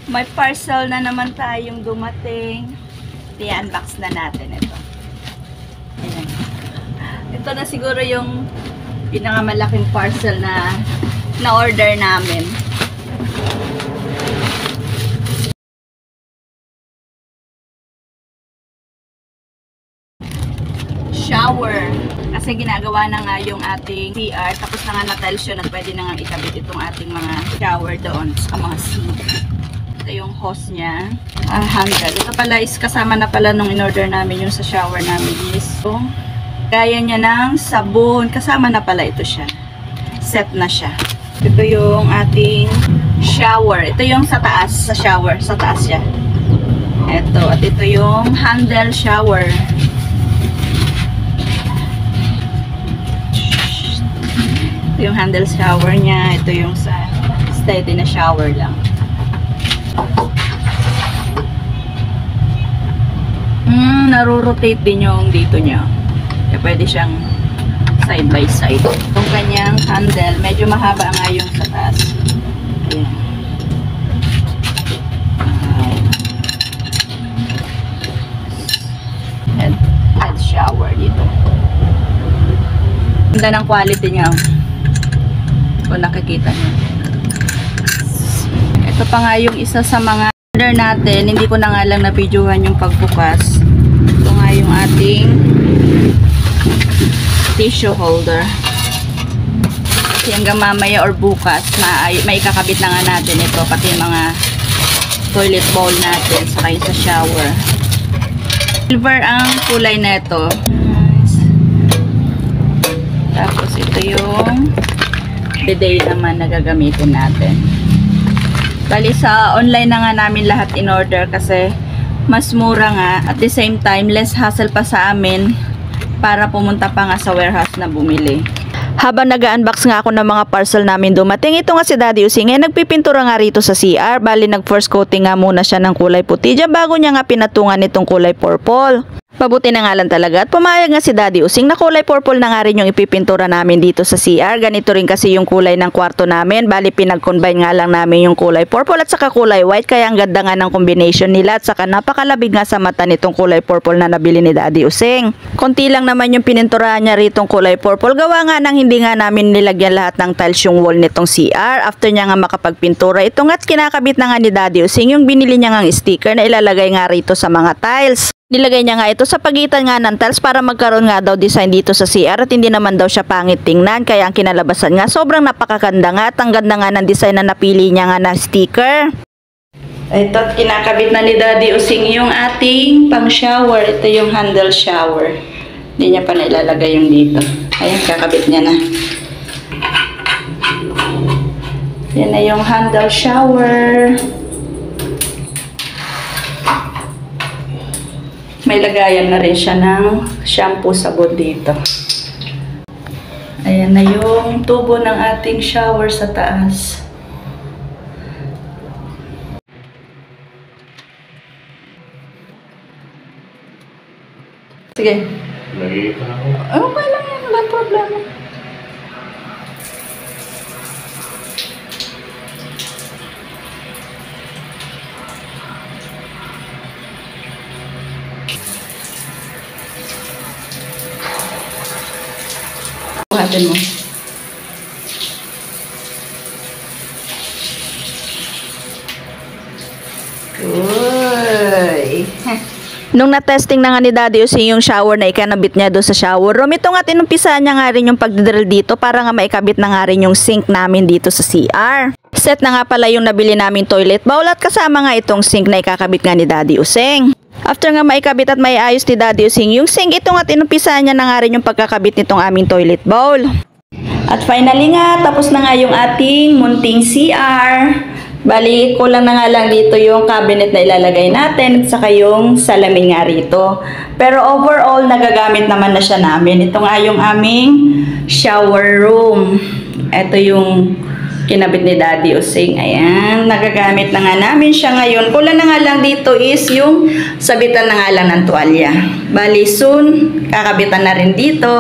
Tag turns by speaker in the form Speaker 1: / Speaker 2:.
Speaker 1: May parcel na naman tayong dumating. I-unbox na natin ito. Ayan. Ito na siguro yung pinakamalaking parcel na order namin. Shower. Kasi ginagawa na nga yung ating CR. Tapos na nga na-tiles yun at pwede na nga ikabit itong ating mga shower doon sa mga sink. Ito yung hose niya. Handle. Ito pala is kasama na pala nung in-order namin yung sa shower namin is. So, kaya niya ng sabon. Kasama na pala ito siya. Set na siya. Ito yung ating shower. Ito yung sa taas sa shower. Sa taas siya. Ito. At ito yung handle shower. Ito yung handle shower niya. Ito yung sa steady na shower lang. Naro-rotate din yung dito niya. Kaya pwede siyang side by side. Itong kanyang handle, medyo mahaba nga yung sa taas. Ayan. Head shower dito. Ganda ng quality niya. Kung nakikita niyo. Ito pa nga yung isa sa mga order natin. Hindi ko na nga lang na-videohan yung pagbukas. Ito nga yung ating tissue holder. Kasi hanggang mamaya or bukas, may ikakabit na nga natin ito. Pati yung mga toilet bowl natin. Saka yung sa shower. Silver ang kulay na ito. Tapos ito yung bidet naman na gagamitin natin. Bali sa online na nga namin lahat in order kasi mas mura nga. At the same time, less hassle pa sa amin para pumunta pa nga sa warehouse na bumili. Habang nag-unbox nga ako ng mga parcel namin dumating, ito nga si Daddy Using ay nagpipintura nga rito sa CR. Bali nag-first coating nga muna siya ng kulay puti dyan bago niya nga pinatungan itong kulay purple. Pabuti na nga lang talaga at pumayag nga si Daddy Using na kulay purple na nga rin yung ipipintura namin dito sa CR. Ganito rin kasi yung kulay ng kwarto namin. Bali pinag-combine nga lang namin yung kulay purple at saka kulay white. Kaya ang ganda nga ng combination nila at saka napakalabig nga sa mata nitong kulay purple na nabili ni Daddy Using. Konti lang naman yung pininturahan niya rito kulay purple. Gawa nga nang hindi nga namin nilagyan lahat ng tiles yung wall nitong CR. After niya nga makapagpintura, ito nga't kinakabit na nga ni Daddy Using yung binili niya nga sticker na ilalagay nga rito sa mga tiles. Nilagay niya nga ito sa pagitan nga ng tiles para magkaroon nga daw design dito sa CR at hindi naman daw siya pangit tingnan. Kaya ang kinalabasan nga sobrang napakaganda nga at ang ganda nga ng design na napili niya nga na sticker. Ito at kinakabit na ni Daddy Using yung ating pang shower. Ito yung handle shower. Hindi niya pa nailalagay yung dito. Ayan, kakabit niya na. Yan na yung handle shower. May lagayan na rin siya ng shampoo sabon dito. Ayan na yung tubo ng ating shower sa taas. Sige.
Speaker 2: Lagi ka ako.
Speaker 1: Okay lang yan. Walang problema. Buhatin mo. Uy. Nung na-testing na nga ni Daddy Using yung shower na ikanabit niya doon sa shower room, ito nga tinumpisahan niya nga rin yung pagdidrill dito para nga maikabit na nga rin yung sink namin dito sa CR. Set na nga pala yung nabili namin toilet bowl at kasama nga itong sink na ikakabit nga ni Daddy Using. After nga maikabit at maiayos ni Daddy Using yung sink, ito nga tinumpisahan niya na nga rin yung pagkakabit nitong aming toilet bowl. At finally nga, tapos na nga yung ating munting CR. Bali, kulang na nga lang dito yung cabinet na ilalagay natin at saka yung salamin nga rito. Pero overall, nagagamit naman na siya namin. Ito nga yung aming shower room. Ito yung kinabit ni Daddy Using. Ayan, nagagamit na nga namin siya ngayon. Kulang na nga lang dito is yung sabitan na nga lang ng tuwalya. Bali, soon, kakabitan na rin dito.